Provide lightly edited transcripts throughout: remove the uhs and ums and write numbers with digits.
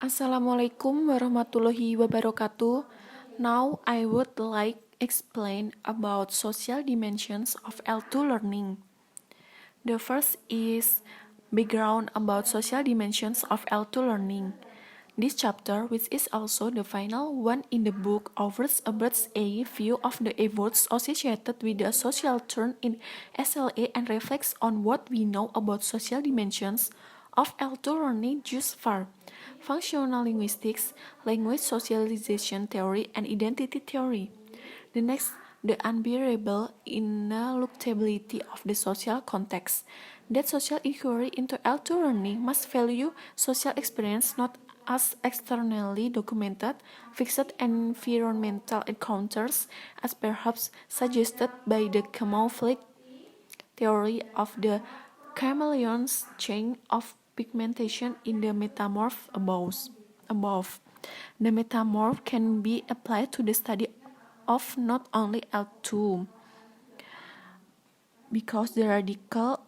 Assalamualaikum warahmatullahi wabarakatuh. Now I would like explain about social dimensions of L2 learning. The first is background about social dimensions of L2 learning. This chapter, which is also the final one in the book, offers a bird's eye view of the efforts associated with the social turn in SLA and reflects on what we know about social dimensions of L2 learning thus far. Functional linguistics, language socialization theory, and identity theory. The next, the unbearable ineluctability of the social context. That social inquiry into L2 learning must value social experience not as externally documented, fixed environmental encounters, as perhaps suggested by the camouflage theory of the chameleon's chain of pigmentation in the metamorph above. The metamorph can be applied to the study of not only L2, because the radical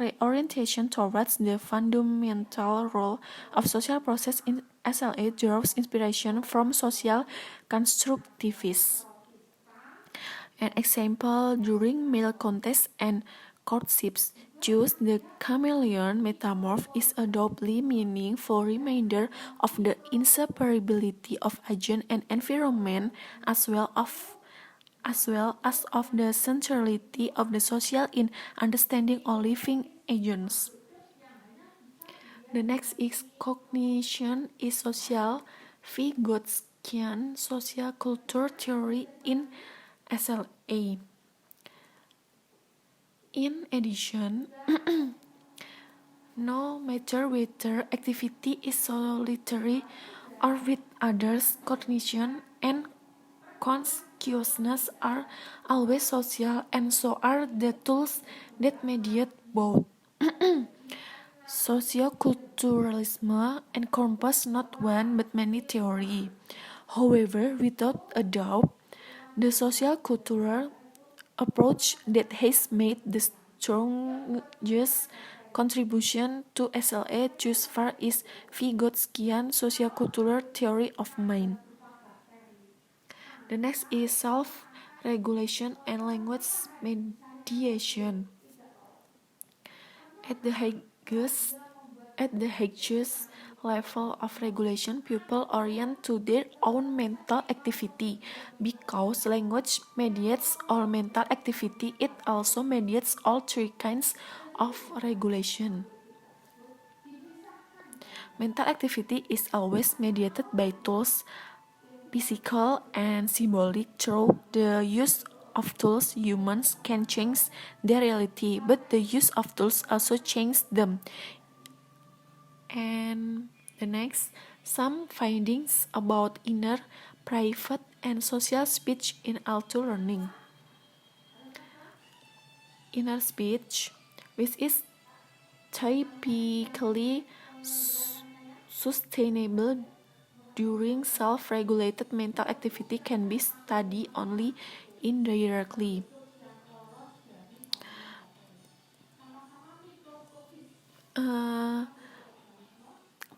reorientation towards the fundamental role of social process in SLA draws inspiration from social constructivists. An example during male contests and courtships, Jews, the chameleon metamorph is a doubly meaningful reminder of the inseparability of agent and environment as well as of the centrality of the social in understanding all living agents. The next is cognition is social Vygotskian social culture theory in SLA. In addition, no matter whether activity is solitary or with others, cognition and consciousness are always social, and so are the tools that mediate both. Socioculturalism encompasses not one but many theories. However, without a doubt, the social-cultural approach that has made the strongest contribution to SLA thus far is Vygotskian sociocultural theory of mind. The next is self-regulation and language mediation. At the highest level of regulation, people orient to their own mental activity. Because language mediates all mental activity, it also mediates all three kinds of regulation. Mental activity is always mediated by tools, physical and symbolic. Through the use of tools, humans can change their reality, but the use of tools also changes them. And the next, some findings about inner, private, and social speech in L2 learning. Inner speech, which is typically sustainable during self-regulated mental activity, can be studied only indirectly.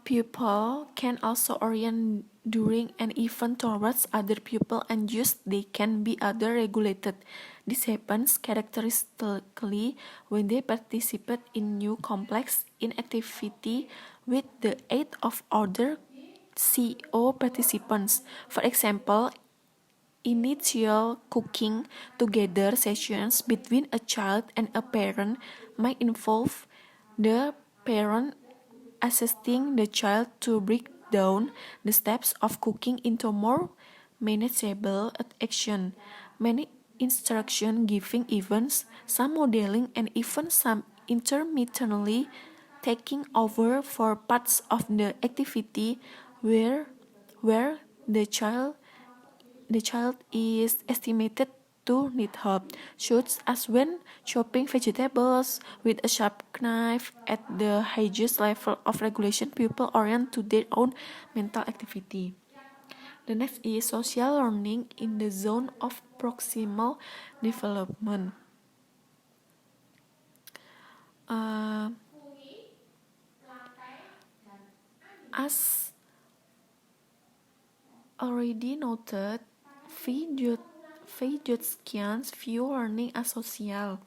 People can also orient during an event towards other people, and thus they can be other regulated. This happens characteristically when they participate in new complex inactivity with the aid of other CO participants. For example, initial cooking together sessions between a child and a parent might involve the parent assisting the child to break down the steps of cooking into more manageable action. Many instruction giving events, some modeling, and even some intermittently taking over for parts of the activity where the child is estimated to need help, such as when chopping vegetables with a sharp knife. At the highest level of regulation, people orient to their own mental activity. The next is social learning in the zone of proximal development. As already noted, Vygotsky's view learning as social.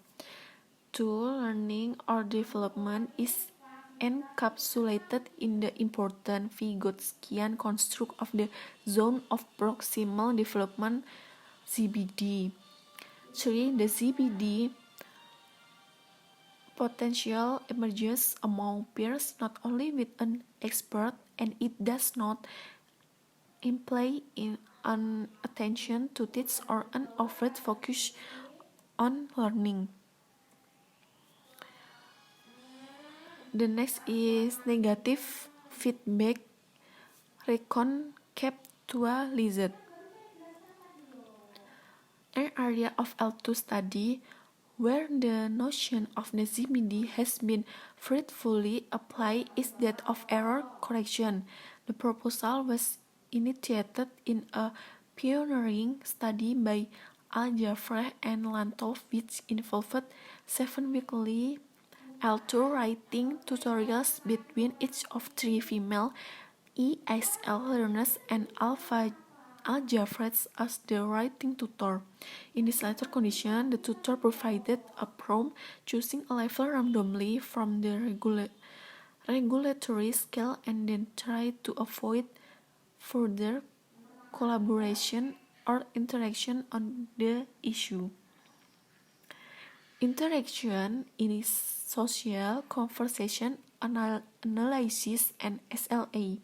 Tool learning or development is encapsulated in the important Vygotskian construct of the zone of proximal development (ZBD). 3. The ZBD potential emerges among peers not only with an expert, and it does not imply an attention to teach or an overt focus on learning. The next is negative feedback reconceptualized. An area of L2 study where the notion of the ZBD has been fruitfully applied is that of error correction. The proposal was initiated in a pioneering study by Al-Jafreh and Lantov, which involved 7 weekly L2 writing tutorials between each of 3 female ESL learners and Al-Jafreh as the writing tutor. In this latter condition, the tutor provided a prompt choosing a level randomly from the regulatory scale and then tried to avoid further collaboration or interaction on the issue. Interaction in social conversation analysis and SLA.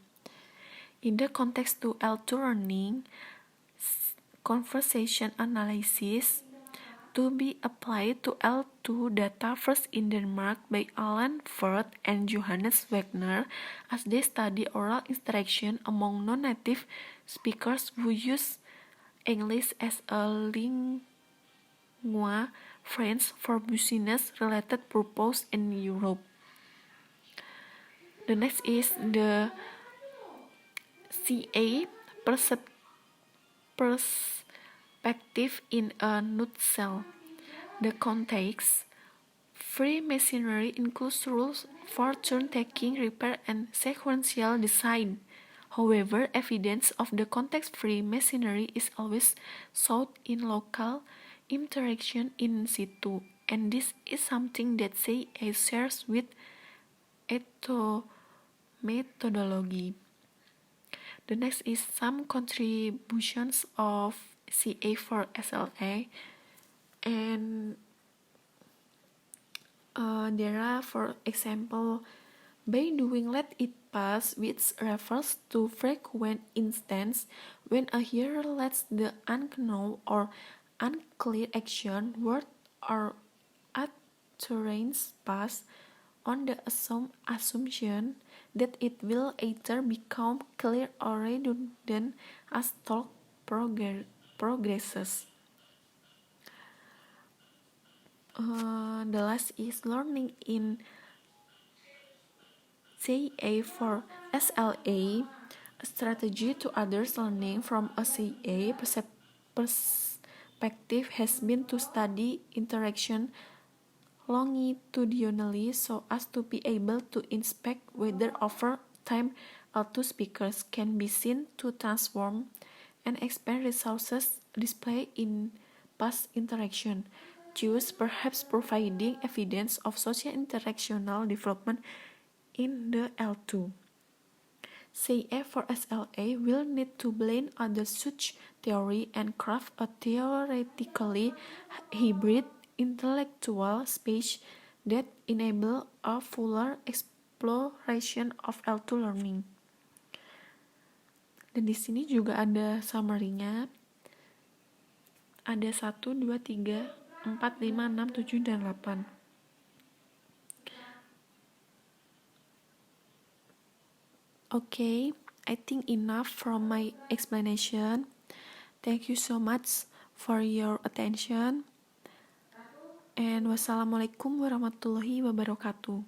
In the context to L2 learning, conversation analysis to be applied to L2 data first in Denmark by Alan Firth and Johannes Wagner as they study oral interaction among non-native speakers who use English as a lingua franca for business-related purposes in Europe. The next is the CA perspective in a nutshell. The context. Freemasonry includes rules for turn-taking, repair, and sequential design. However, evidence of the context Freemasonry is always sought in local interaction in situ, and this is something that CA shares with methodology. The next is some contributions of CA for SLA, and there are, for example, by doing let it pass, which refers to frequent instance when a hearer lets the unknown or unclear action, word, or utterance pass on the assumption that it will either become clear or redundant as talk progresses. The last is learning in CA for SLA, a strategy to others learning from a CA perspective has been to study interaction longitudinally so as to be able to inspect whether over time L2 speakers can be seen to transform and expand resources displayed in past interaction, thus perhaps providing evidence of social interactional development in the L2. CA for SLA will need to blend other such theory and craft a theoretically hybrid intellectual space that enable a fuller exploration of L2 learning. Dan di sini juga ada summary-nya. Ada 1, 2, 3, 4, 5, 6, 7, dan 8. Okay, I think enough from my explanation. Thank you so much for your attention. And wassalamualaikum warahmatullahi wabarakatuh.